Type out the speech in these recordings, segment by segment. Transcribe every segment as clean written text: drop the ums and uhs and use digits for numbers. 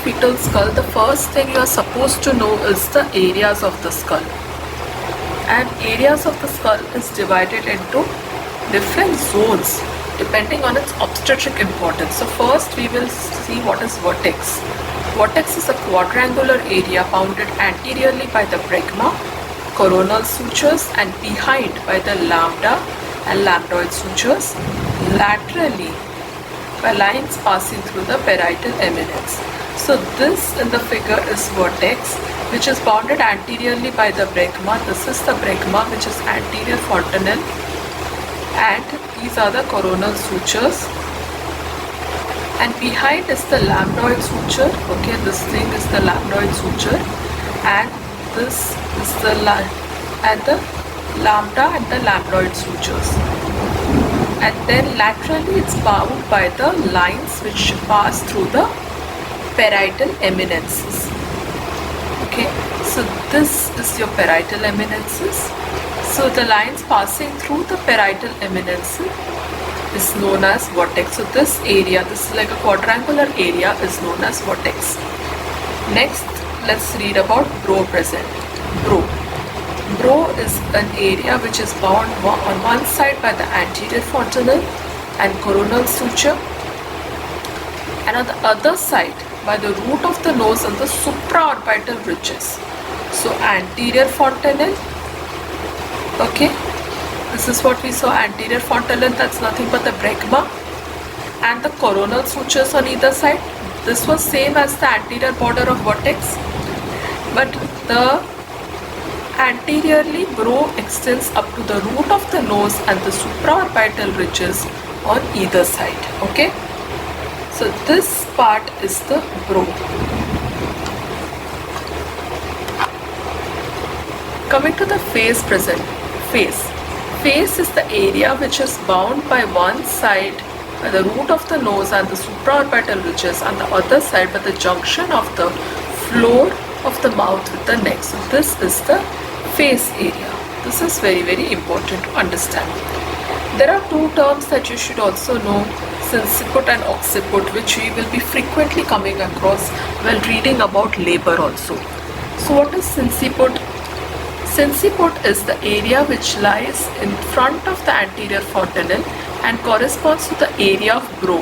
fetal skull, the first thing you are supposed to know is the areas of the skull. And areas of the skull is divided into different zones depending on its obstetric importance. So first we will see what is vertex. Vertex is a quadrangular area bounded anteriorly by the bregma, coronal sutures, and behind by the lambda and lambdoid sutures, laterally by lines passing through the parietal eminence. So this in the figure is vertex, which is bounded anteriorly by the bregma. This is the bregma, which is anterior fontanelle, and these are the coronal sutures. And behind is the lambdoid suture. Okay, this thing is the lambdoid suture, and this is the lambda and the lambdoid sutures. And then laterally it's bound by the lines which pass through the parietal eminences. Okay, so this is your parietal eminences. So the lines passing through the parietal eminences is known as vertex. So this area, this is like a quadrangular area, is known as vertex. Next, let's read about brow present. Brow. Brow is an area which is bound on one side by the anterior fontanelle and coronal suture, and on the other side by the root of the nose and the supraorbital ridges. So anterior fontanelle, okay, this is what we saw, anterior fontanelle, that's nothing but the bregma, and the coronal sutures on either side. This was same as the anterior border of vertex, but the anteriorly brow extends up to the root of the nose and the supraorbital ridges on either side. Okay, so this part is the brow. Coming to the face present. Face is the area which is bound by one side by the root of the nose and the supraorbital ridges, and the other side by the junction of the floor of the mouth with the neck. So this is the face area. This is very, very important to understand. There are two terms that you should also know, sinciput and occiput, which we will be frequently coming across while reading about labor also. So what is sinciput? Sinciput is the area which lies in front of the anterior fontanelle and corresponds to the area of brow.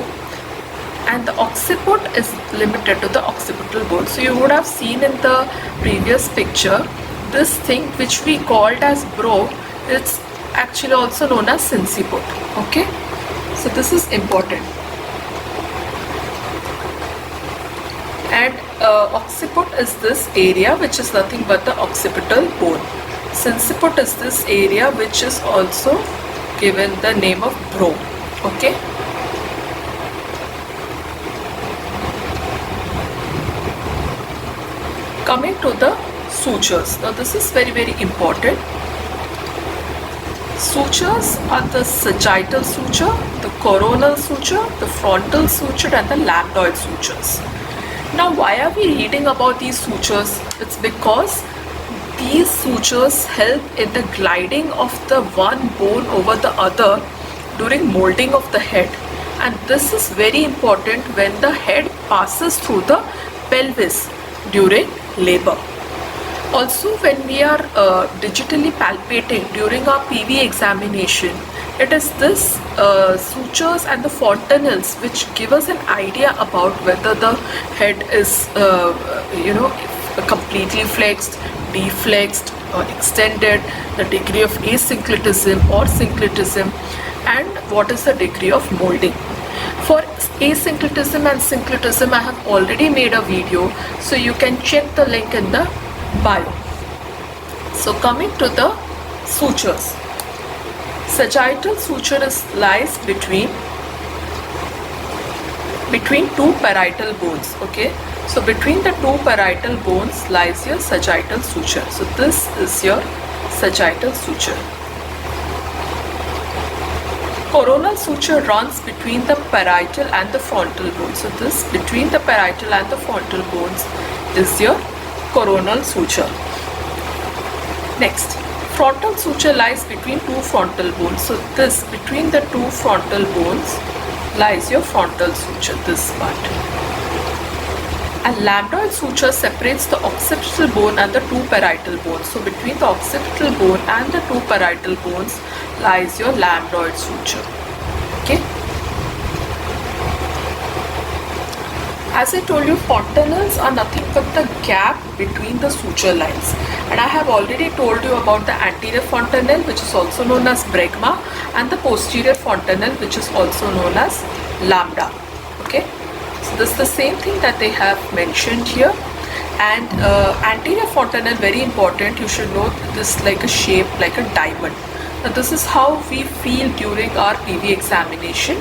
And the occiput is limited to the occipital bone. So you would have seen in the previous picture, this thing which we called as brow, it's actually also known as sinciput. Okay, so this is important. And occiput is this area which is nothing but the occipital bone. Sinciput is this area which is also given the name of brow. Okay. Coming to the sutures. Now this is very, very important. Sutures are the sagittal suture, the coronal suture, the frontal suture, and the lambdoid sutures. Now why are we reading about these sutures? It's because these sutures help in the gliding of the one bone over the other during molding of the head, and this is very important when the head passes through the pelvis during labor. Also, when we are digitally palpating during our PV examination, it is this sutures and the fontanelles which give us an idea about whether the head is completely flexed, deflexed, or extended, the degree of asynclitism or synclitism, and what is the degree of molding. For asynclitism and synclitism, I have already made a video, so you can check the link in the bio. So coming to the sutures. Sagittal suture lies between two parietal bones. Okay, so between the two parietal bones lies your sagittal suture. So this is your sagittal suture. Coronal suture runs between the parietal and the frontal bone. So this between the parietal and the frontal bones is your coronal suture. Next, frontal suture lies between two frontal bones. So this between the two frontal bones lies your frontal suture, this part. And lambdoid suture separates the occipital bone and the two parietal bones. So between the occipital bone and the two parietal bones lies your lambdoid suture. Okay. As I told you, fontanelles are nothing but the gap between the suture lines. And I have already told you about the anterior fontanelle, which is also known as bregma, and the posterior fontanelle, which is also known as lambda. Okay. So this is the same thing that they have mentioned here. And anterior fontanelle, very important. You should know this like a shape, like a diamond. Now this is how we feel during our PV examination.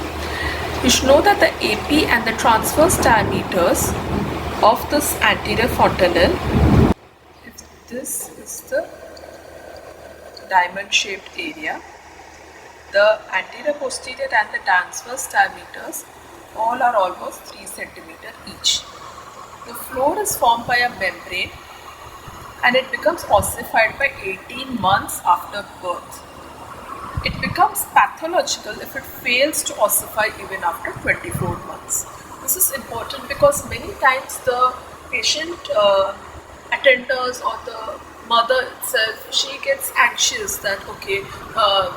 You should know that the AP and the transverse diameters of this anterior fontanelle, if this is the diamond shaped area, the anterior, posterior and the transverse diameters all are almost 3 centimeters each. The floor is formed by a membrane and it becomes ossified by 18 months after birth. It becomes pathological if it fails to ossify even after 24 months. This is important because many times the patient attenders or the mother itself, she gets anxious that okay,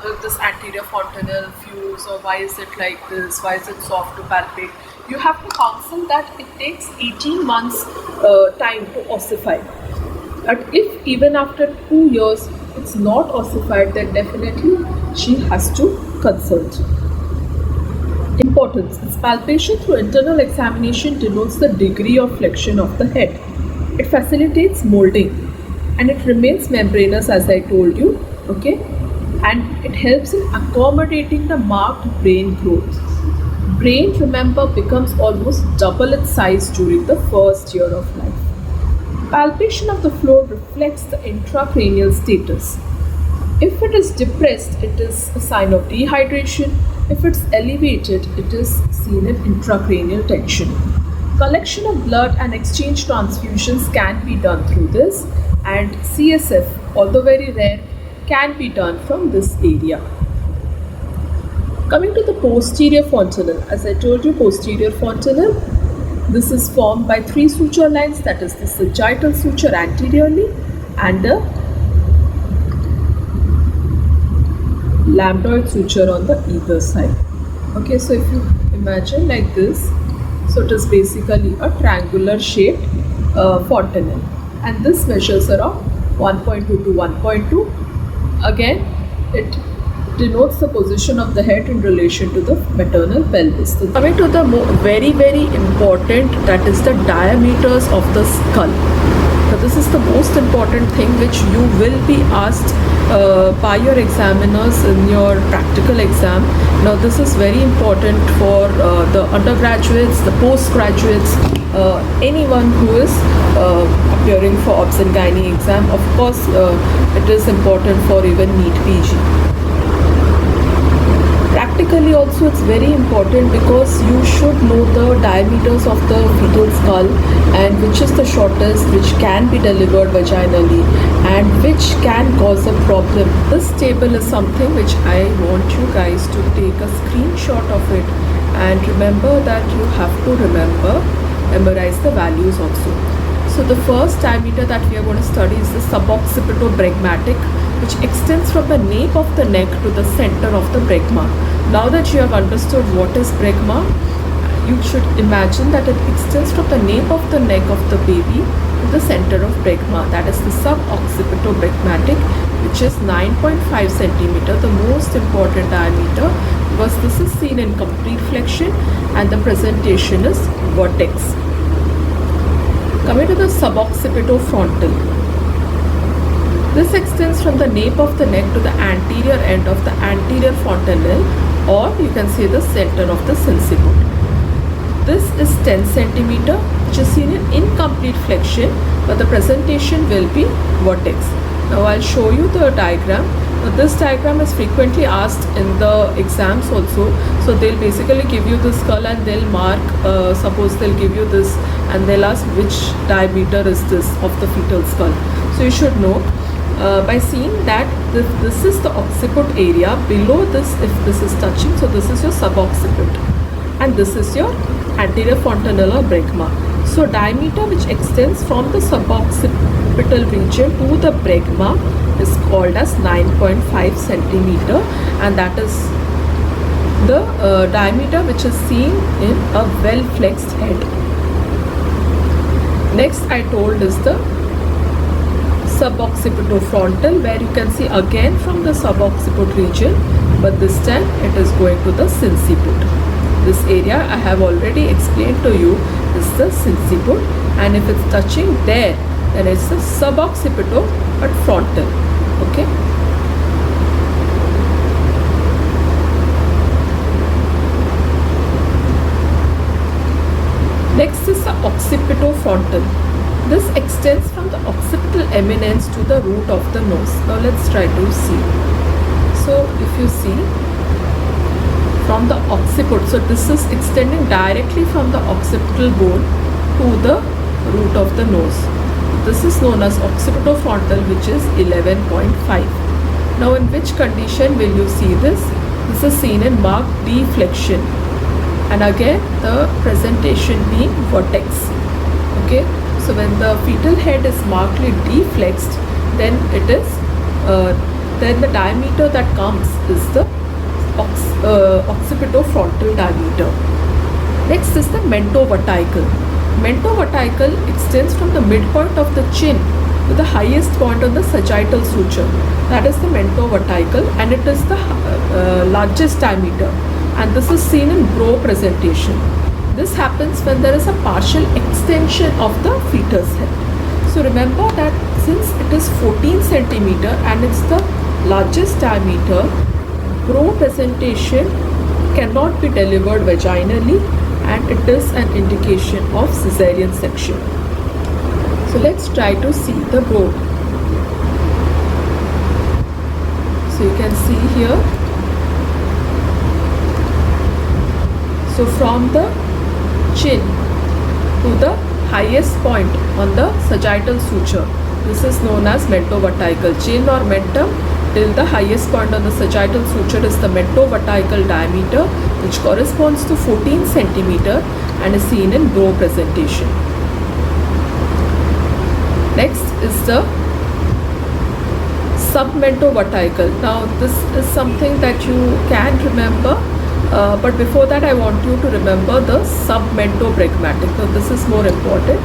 will this anterior fontanelle fuse, or why is it like this, why is it soft to palpate. You have to counsel that it takes 18 months time to ossify. And if even after 2 years it's not ossified, then definitely she has to consult. Importance. Its palpation through internal examination denotes the degree of flexion of the head. It facilitates molding and it remains membranous, as I told you, okay, and it helps in accommodating the marked brain growth. Brain, remember, becomes almost double its size during the first year of life. Palpation of the floor reflects the intracranial status. If it is depressed, it is a sign of dehydration. If it's elevated, it is seen in intracranial tension. Collection of blood and exchange transfusions can be done through this, and CSF, although very rare, can be done from this area. Coming to the posterior fontanelle, as I told you, posterior fontanelle, this is formed by 3 suture lines, that is the sagittal suture anteriorly and the lambdoid suture on the either side. Okay, so if you imagine like this, so it is basically a triangular shaped fontanelle, and this measures around 1.2 to 1.2. Again, it denotes the position of the head in relation to the maternal pelvis. So coming to the very important, that is the diameters of the skull. Now this is the most important thing which you will be asked by your examiners in your practical exam. Now this is very important for the undergraduates, the postgraduates, anyone who is appearing for obs and gynae exam. Of course, it is important for even NEET PG. Practically also it's very important because you should know the diameters of the fetal skull and which is the shortest, which can be delivered vaginally and which can cause a problem. This table is something which I want you guys to take a screenshot of it, and remember that you have to memorize the values also. So the first diameter that we are going to study is the suboccipitobregmatic, which extends from the nape of the neck to the center of the bregma. Now that you have understood what is bregma, you should imagine that it extends from the nape of the neck of the baby to the center of bregma. That is the suboccipitobregmatic, which is 9.5 centimeter, the most important diameter, because this is seen in complete flexion and the presentation is vertex. Coming to the suboccipitofrontal. This extends from the nape of the neck to the anterior end of the anterior fontanelle, or you can say the center of the sinciput. This is 10 centimeter, which is seen in incomplete flexion, but the presentation will be vertex. Now I'll show you the diagram. Now this diagram is frequently asked in the exams also. So they'll basically give you the skull and they'll mark, suppose they'll give you this and they'll ask which diameter is this of the fetal skull. So you should know by seeing that this is the occiput area. Below this, if this is touching, so this is your subocciput and this is your anterior fontanelle or bregma. So diameter which extends from the suboccipital region to the bregma is called as 9.5 centimeter, and that is the diameter which is seen in a well flexed head. Next I told is the suboccipitofrontal, where you can see again from the subocciput region, but this time it is going to the sinciput. This area I have already explained to you is the sinciput, and if it's touching there, then it's the suboccipito but frontal. Okay. Next is the occipitofrontal. This extends from the occipital eminence to the root of the nose. Now let's try to see. So if you see from the occiput, so this is extending directly from the occipital bone to the root of the nose. This is known as occipitofrontal, which is 11.5. Now in which condition will you see this? This is seen in marked deflection, and again the presentation being vertex. Okay, so when the fetal head is markedly deflexed, then it is then the diameter that comes is the occipitofrontal diameter. Next is the mentovertical. Mentovertical extends from the midpoint of the chin to the highest point on the sagittal suture. That is the mentovertical, and it is the largest diameter, and this is seen in bro presentation. This happens when there is a partial extension of the fetus head. So remember that since it is 14 centimeter and it's the largest diameter, bro presentation cannot be delivered vaginally, and it is an indication of cesarean section. So let's try to see the bro. So you can see here. So from the chin to the highest point on the sagittal suture, this is known as mentovertical. Chin or mentum till the highest point on the sagittal suture is the mentovertical diameter, which corresponds to 14 centimeter and is seen in bro presentation. Next is the submentovertical. Now this is something that you can remember, but before that I want you to remember the submentobregmatic. So this is more important.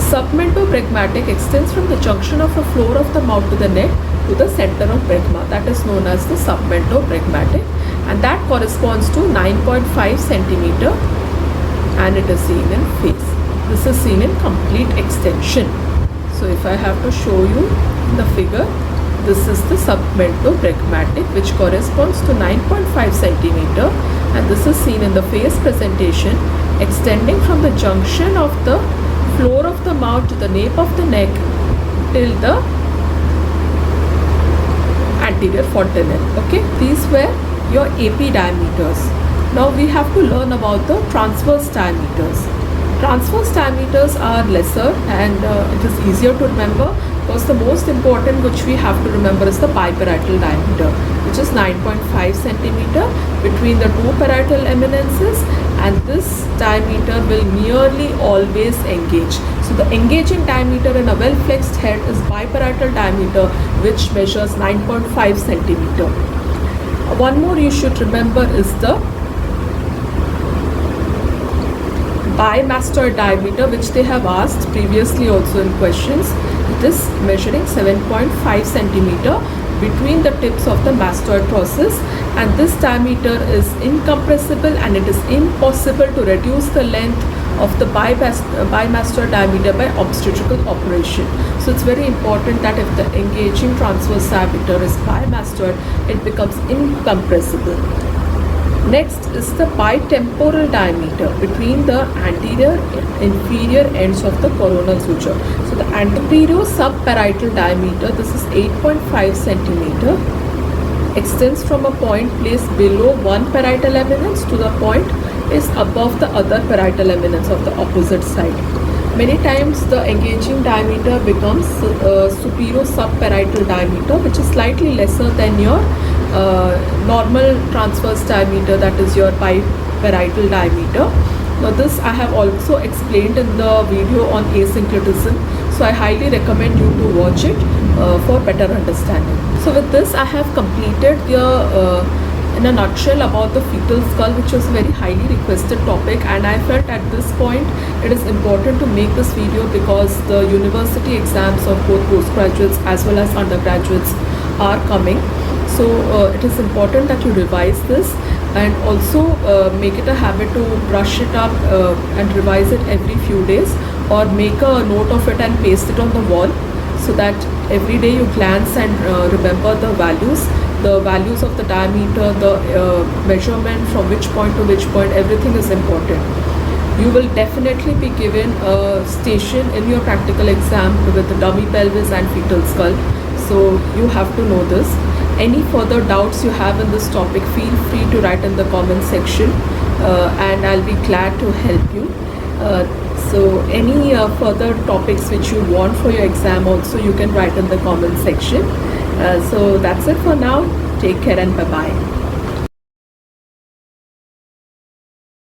Submentobregmatic extends from the junction of the floor of the mouth to the neck to the center of bregma. That is known as the submentobregmatic, and that corresponds to 9.5 centimeter, and it is seen in face. This is seen in complete extension. So if I have to show you in the figure, this is the submentobregmatic, which corresponds to 9.5 centimeter, and this is seen in the face presentation, extending from the junction of the floor of the mouth to the nape of the neck till the anterior fontanelle. Okay, these were your AP diameters. Now we have to learn about the transverse diameters. Transverse diameters are lesser, and it is easier to remember, because the most important which we have to remember is the biparietal diameter, which is 9.5 centimeter between the two parietal eminences, and this diameter will nearly always engage. So the engaging diameter in a well flexed head is biparietal diameter, which measures 9.5 centimeter. One more you should remember is the bimastoid diameter, which they have asked previously also in questions. It is measuring 7.5 centimeter between the tips of the mastoid process, and this diameter is incompressible, and it is impossible to reduce the length of the bimastoid diameter by obstetrical operation. So it's very important that if the engaging transverse diameter is bimastoid, it becomes incompressible. Next is the bitemporal diameter between the anterior and inferior ends of the coronal suture. So the anterior subparietal diameter, this is 8.5 centimeter, extends from a point placed below one parietal eminence to the point is above the other parietal eminence of the opposite side. Many times the engaging diameter becomes superior subparietal diameter, which is slightly lesser than your normal transverse diameter, that is your biparietal diameter. Now this I have also explained in the video on asyncretism, so I highly recommend you to watch it for better understanding. So with this I have completed the in a nutshell about the fetal skull, which was a very highly requested topic, and I felt at this point it is important to make this video because the university exams of both postgraduates as well as undergraduates are coming. So it is important that you revise this, and also make it a habit to brush it up and revise it every few days, or make a note of it and paste it on the wall, so that every day you glance and remember the values of the diameter, the measurement from which point to which point, everything is important. You will definitely be given a station in your practical exam with the dummy pelvis and fetal skull, so you have to know this. Any further doubts you have in this topic, feel free to write in the comment section, and I'll be glad to help you. So any further topics which you want for your exam also, you can write in the comment section. So that's it for now. Take care and bye bye.